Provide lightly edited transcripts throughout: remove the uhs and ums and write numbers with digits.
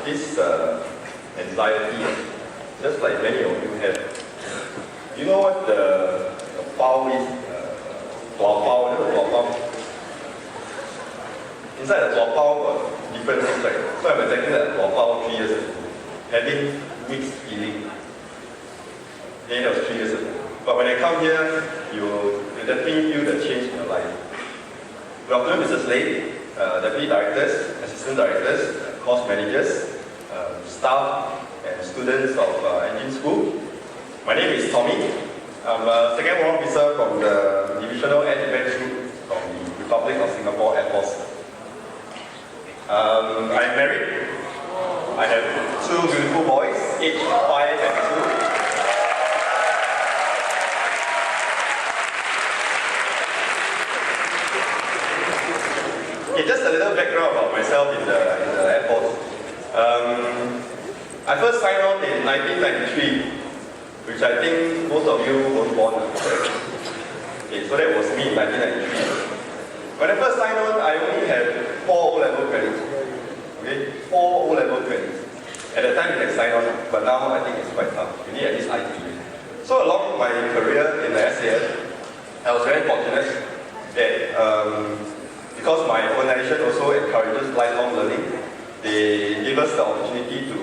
this anxiety, just like many of you have. You know what the bao is? Bao, you know bao? Inside the bao got different things, right? So I'm attacking that bao 3 years ago, having mixed feeling. Then that was 3 years ago. But when I come here, you definitely feel the change in your life. Good afternoon, Mrs. Lei, Deputy Directors, Assistant Directors, Course Managers, staff and students of Engine School. My name is Tommy. I'm a second warrant officer from the Divisional Air Defense Group from the Republic of Singapore Air Force. I'm married. I have 2 beautiful boys, aged 5 and 2. Okay, just a little background about myself in the Air Force. I first signed on in 1993, which I think most of you weren't born. Okay, so that was me in 1993. When I first signed on, I only had 4 O-level credits. Okay, 4 O-level credits. At the time, you can sign on, but now I think it's quite tough. You need at least IT. So along my career in the SAS, I was very fortunate that because my organization also encourages lifelong learning, they give us the opportunity to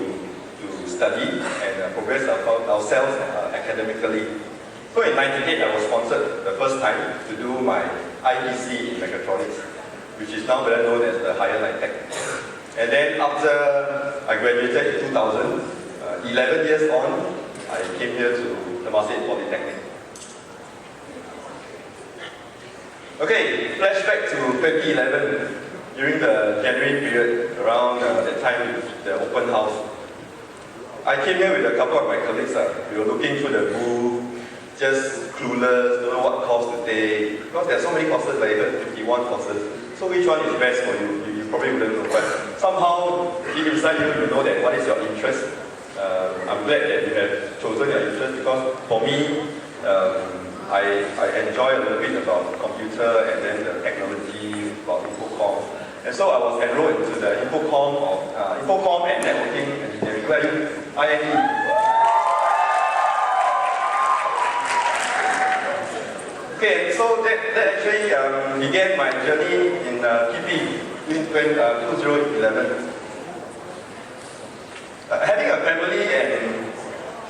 study and progress ourselves academically. So in 1998, I was sponsored the first time to do my IEC in mechatronics, which is now better known as the Higher Night Tech. And then after I graduated in 2000, 11 years on, I came here to Temasek Polytechnic. Okay, flashback to 2011, during the January period, around that time, the open house. I came here with a couple of my colleagues. We were looking through the booth, just clueless, don't know what course to take. Because there are so many courses, like even 51 courses. So which one is best for you? You probably wouldn't know. But somehow, deep inside you know that what is your interest. I'm glad that you have chosen your interest because for me, I enjoy a little bit about computer and then the technology about Infocom. And so I was enrolled into the Infocom and Networking Engineering, where INE. Okay, so that actually began my journey in PP in 2011. Having a family and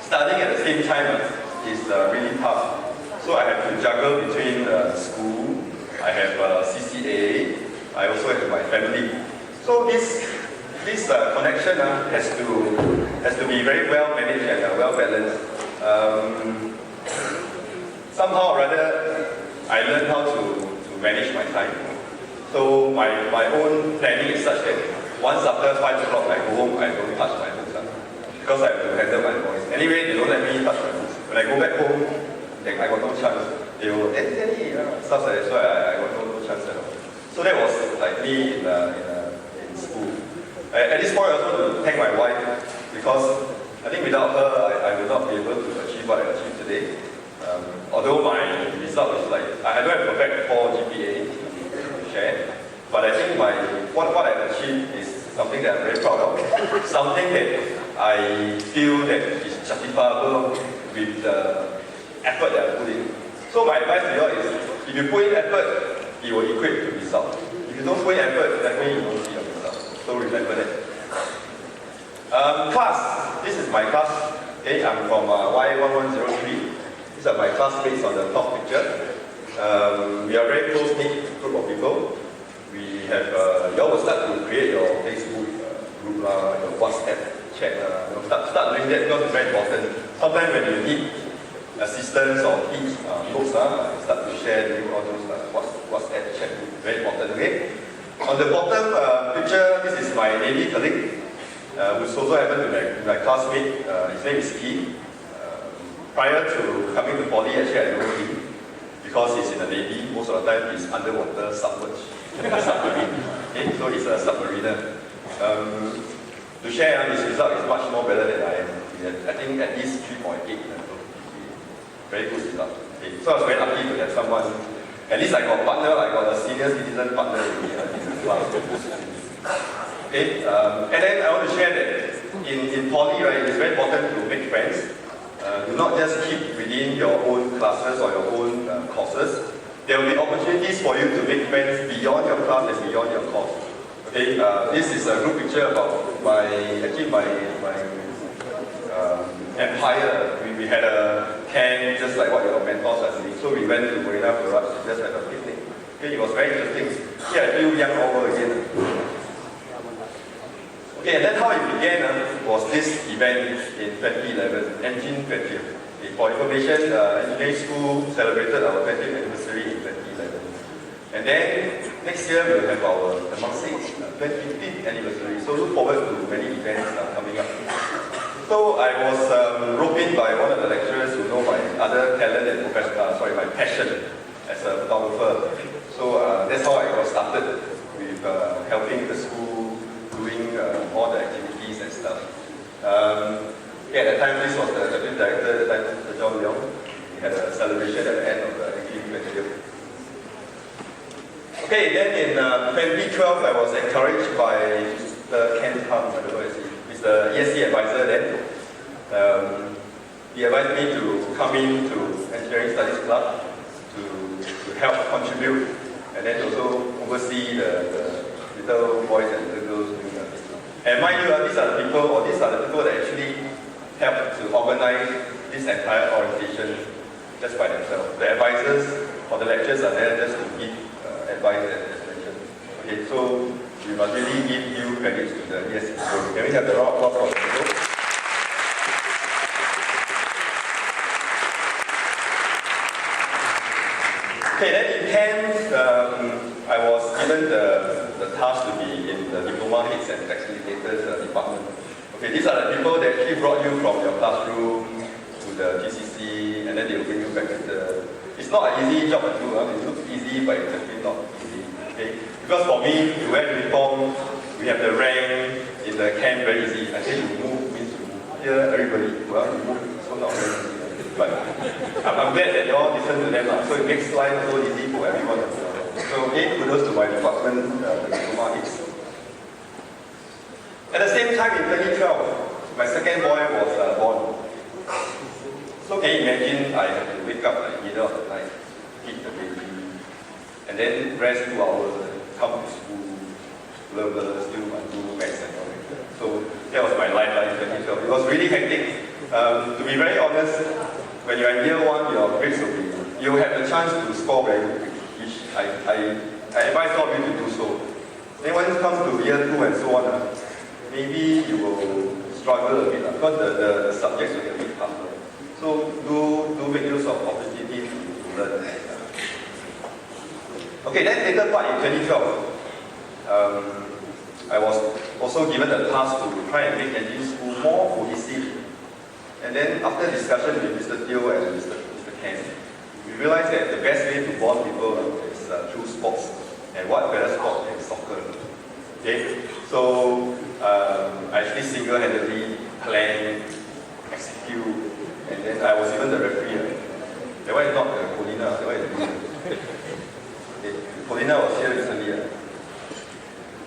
studying at the same time is really tough. So I have to juggle between school, I have CCA, I also have my family. So this connection has to be very well managed and well balanced. Somehow or rather, I learned how to manage my time. So my own planning is such that once after 5 o'clock I go home, I don't touch my books because I have to handle my boys. Anyway, they don't let me touch my books. When I go back home, I got no chance. They will stuff like that, so I got no chance at all. So that was like me in school. At this point, I also want to thank my wife because I think without her, I would not be able to achieve what I achieved today. Although my result is like, I don't have a perfect 4 GPA to share, but I think what I achieved is something that I'm very proud of. Something that I feel that is justifiable with the effort that I put in. So my advice to you all is, if you put in effort, it will equate to result. If you don't put in effort, definitely you won't see your result. So remember that. Class. This is my class. Okay, I'm from Y1103. These are my classmates on the top picture. We are a very close-knit group of people. We have, you all will start to create your Facebook group, your WhatsApp chat. Start doing that because it's very important. Sometimes when you need assistance or tips, books, start to share during all those WhatsApp chat. Very important, okay? On the bottom picture, this is my Navy colleague, who's also happened to be my classmate. His name is Keith. Prior to coming to Poly, actually I know him because he's in the Navy. Most of the time he's underwater submerged in a submarine. Okay? So he's a submariner. To share, his result is much more better than I am. I think at least 3.8. Very good result. Okay. So I was very lucky to have someone. At least I got a partner, I got a senior citizen partner with me in the class. Okay, and then I want to share that in poly, right, it's very important to make friends. Do not just keep within your own classes or your own courses. There will be opportunities for you to make friends beyond your class and beyond your course. Okay, this is a group picture about my empire. We had a camp just like what your mentors are doing. So we went to Marina Barrage to just have a picnic. Okay, it was very interesting. Yeah, I feel young all over again. Okay, and then how it began was this event in 2011, Engine 20th. Okay, for information, engineering school celebrated our 20th anniversary in 2011. And then next year we'll have our Temasek 25th anniversary. So look forward to many events coming up. So I was roped in by one of the lecturers who know my other talent and my passion as a photographer. So that's how I got started with helping the school doing all the activities and stuff. At that time, this was the executive director, at the time, Mr. John Leong. We had a celebration at the end of the activity. Okay, then in 2012, I was encouraged by Mr. Ken Ham, I don't know if he's the ESC advisor then. He advised me to come in to Engineering Studies Club to help contribute and then also oversee the little boys and little girls doing this. And mind you, these are the people that actually help to organize this entire orientation just by themselves. The advisors or the lecturers are there just to give advice and explanation. Okay, so we must really give due credit to the ESC people. Can we have the round of applause for the people? Okay, then in 10, I was given the task to be in the Diploma Heads and Facilitators department. Okay, these are the people that actually brought you from your classroom to the GCC, and then they will bring you back to the... It's not an easy job to do. It looks easy, but it's actually not easy. Okay? Because for me, to wear uniform, we have the rank in the camp very easy. I say you move means you move. Here, everybody, well, you move, so not very easy. But I'm glad that you all listen to them, so it makes life so easy for everyone. So kudos to my department, the Diploma Heads. At the same time, in 2012, my second boy was born. So can you imagine I had to wake up like middle of the night, feed the baby, and then rest 2 hours, come to school, blah blah, still do maths and all that. So that was my life in 2012. It was really hectic. To be very honest, when you're in year 1, your grades will be, you have the chance to score very quickly, which I advise all of you to do so. Then when it comes to year 2 and so on, maybe you will struggle a bit because the subjects will get a bit tougher. So do make use of opportunity to learn. Okay, then later part in 2012, I was also given the task to try and make engine school more cohesive. And then after discussion with Mr. Teo and Mr. Ken, we realized that the best way to bond people is through sports. And what better sport than soccer? Okay, so I actually single-handedly planned, execute, and then I was even the referee. That one is not the Polina, that one is the okay. Polina was here recently.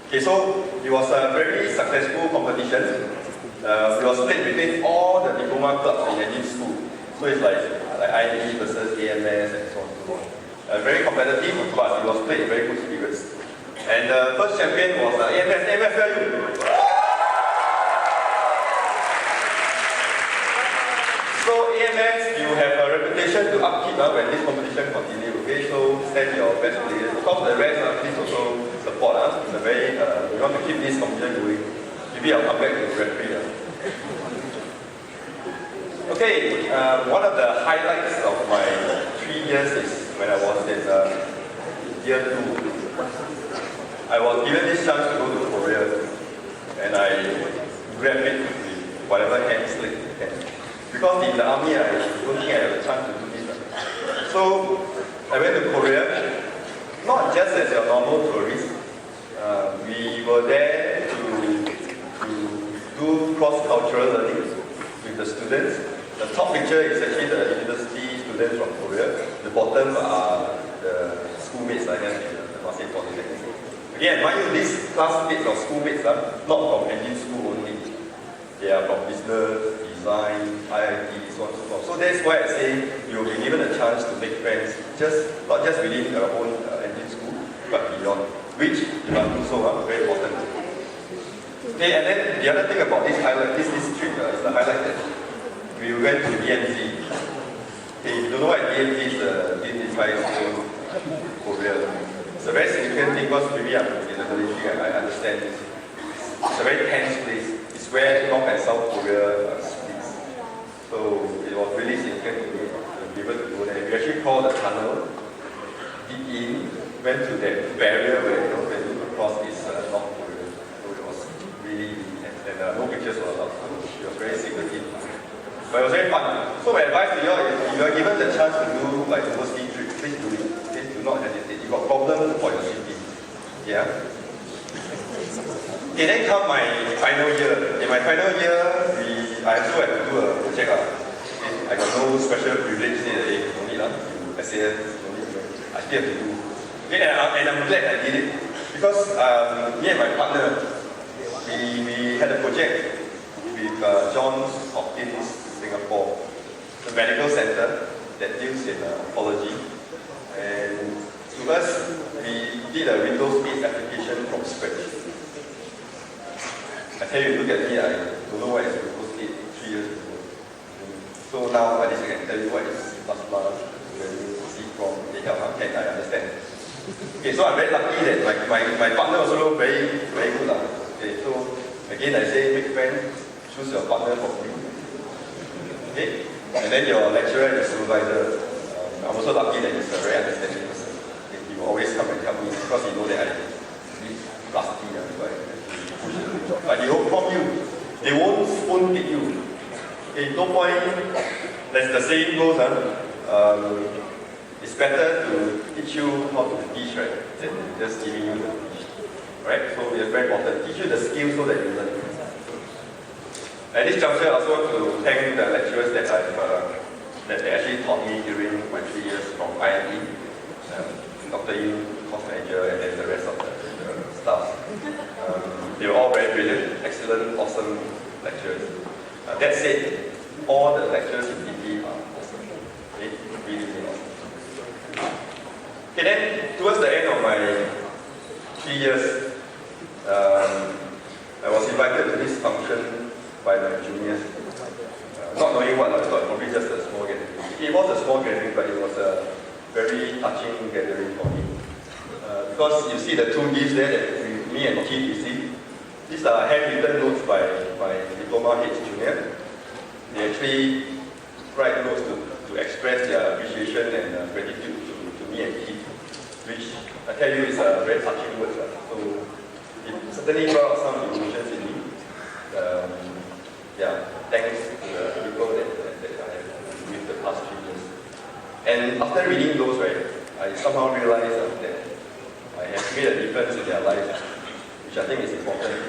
Okay, so it was a very successful competition. It was played between all the diploma clubs in engine school. So it's like IME versus AMS and so on and so on. Very competitive, but it was played in very good spirits. And the first champion was AMS. AMS, where are you? So AMS, you have a reputation to upkeep when this competition continues. Okay, so send your best players. Of course, the rest, please also support. It's a very, we want to keep this competition going. Maybe I'll come back to the referee. Okay, one of the highlights of my 3 years is when I was in year 2. I was given this chance to go to Korea, and I grabbed it with whatever hand slick I had. Because in the army, I don't think I had a chance to do this. So I went to Korea, not just as a normal tourist. We were there to do cross-cultural learning with the students. The top picture is actually the university students from Korea. The bottom are the schoolmates I have in the Temasek Polytechnic. Again, mind you, these classmates or schoolmates are not from engine school only. They are from business, design, IIT, so on and so forth. So that's why I say you'll be given a chance to make friends, not just within your own engine school, but beyond, which you must do so, very important. Okay, and then the other thing about this highlight, this trip is the highlight that we went to DMZ. Okay, if you don't know what DMZ is, Demilitarized Zone Korea. It's a very significant thing because maybe I'm in the military, I understand this. It's a very tense place. It's where North and South Korea splits. So it was really significant to me to be able to go there. We actually called the tunnel, deep in, went to that barrier where when you cross is North Korea. So it was really intense. And no pictures were allowed. It was very secretive. But it was very fun. So my advice to you all is if you are given the chance to do like overseas trip, please do it. Please do not hesitate. You got problems for your city. Yeah? Okay, then come my final year. In my final year, I also had to do a project. I got no special privilege say that no need SAS, no need. I still have to do. Okay, and I'm glad I did it. Because me and my partner, we had a project with Johns Hopkins Singapore, the medical center that deals in oncology. And to us, we did a Windows-based application from scratch. I tell you, look at me, I don't know what is Windows 8 3 years ago. So now, at least I can tell you what is C++, C from, okay, I understand. Okay, so I'm very lucky that my partner also very good. Okay, so again, I say, make friends, choose your partner for free. Okay, and then your lecturer and your supervisor, I'm also lucky that he's a very understanding person. Okay, he will always come and help me because he knows that I need rusty. But they won't prompt you. They won't spoon feed you. Okay, no point. As the saying goes, it's better to teach you how to fish, right, than just giving you the fish. Right? So it's very important. Teach you the skills so that you learn. At this juncture, I also want to thank the lecturers that that they actually taught me during my 3 years from IIT, Dr. Yu, course manager, and then the rest of the staff. They were all very brilliant, excellent, awesome lecturers. That said, all the lecturers in DP are awesome. Okay? Really, really awesome. Okay, then towards the end of my 3 years, I was invited to this function by my juniors. Not knowing what I thought, probably just a small gathering. It was a small gathering, but it was a very touching gathering for me. Because you see the two gifts there that me and Keith received. These are handwritten notes by Diploma heads junior. They actually write notes to express their appreciation and gratitude to me and Keith, which I tell you is a very touching word. So it certainly brought out some emotions in me. Thanks to the people that I have with the past 3 years. And after reading those, right, I somehow realized that I have made a difference in their lives, which I think is important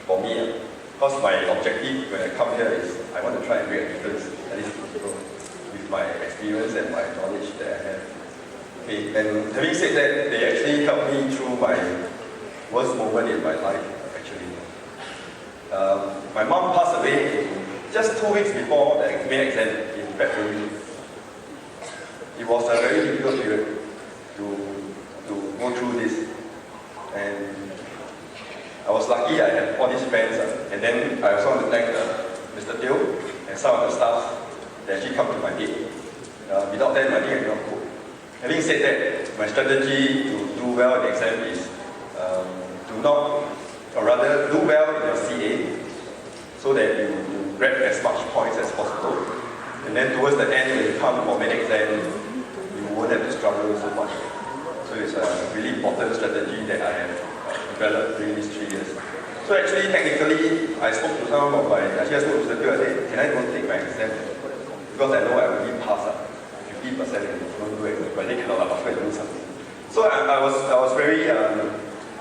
for me. Because my objective when I come here is I want to try and make a difference, at least to people, with my experience and my knowledge that I have. Okay, and having said that, they actually helped me through my worst moment in my life, actually. My mom passed away just 2 weeks before the main exam in February. It was a very difficult period to go through this. And I was lucky I had all these friends. And then I also want to thank Mr. Teo and some of the staff that actually come to my aid. Without them, I think I cannot cope. Having said that, my strategy to do well in the exam is do well in your CA so that you grab as much points as possible. And then towards the end, when you come for main exam, you won't have to struggle so much. So it's a really important strategy that I have developed during these 3 years. So actually, technically, I spoke to some of my, I spoke to Mr. Teo, I said, can I go take my exam? Because I know I will be pass 50% and don't do it, but I think cannot after I do something. So I was very,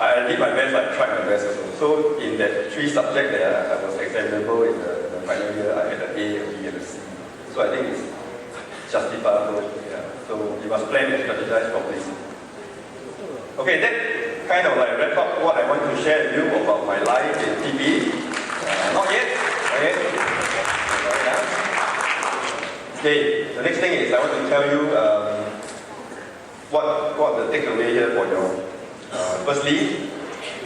I did my best, I tried my best also. So in that 3 subjects that I was examinable in the final year, I had an A, a B, and a C. So I think it's justifiable. Yeah. So you must plan and strategize properly. Okay, that kind of like wrap up what I want to share with you about my life in TP. Not yet. The next thing is I want to tell you what the takeaway here for you. Firstly,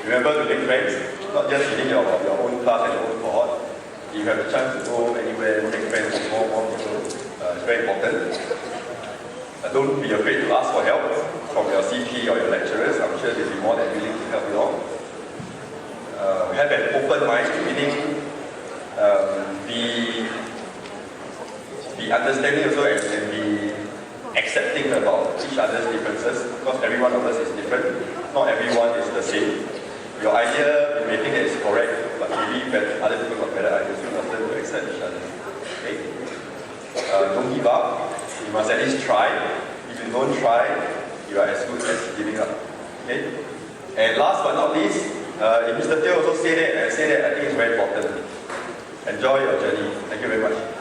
remember to make friends, not just within your own class and your own cohort. If you have the chance to go anywhere, make friends with more people, it's very important. Don't be afraid to ask for help from your CP or your lecturers. I'm sure they'll be more than willing to help you all. Have an open mind, meaning be understanding also and be accepting about each other's differences, because every one of us is different. Not everyone is the same. Your idea, you may think that it's correct, but maybe other people got better ideas. You must learn to accept each other. Okay? Don't give up. You must at least try. If you don't try, you are as good as giving up. Okay? And last but not least, if Mr. Teo also say that, I think it's very important. Enjoy your journey. Thank you very much.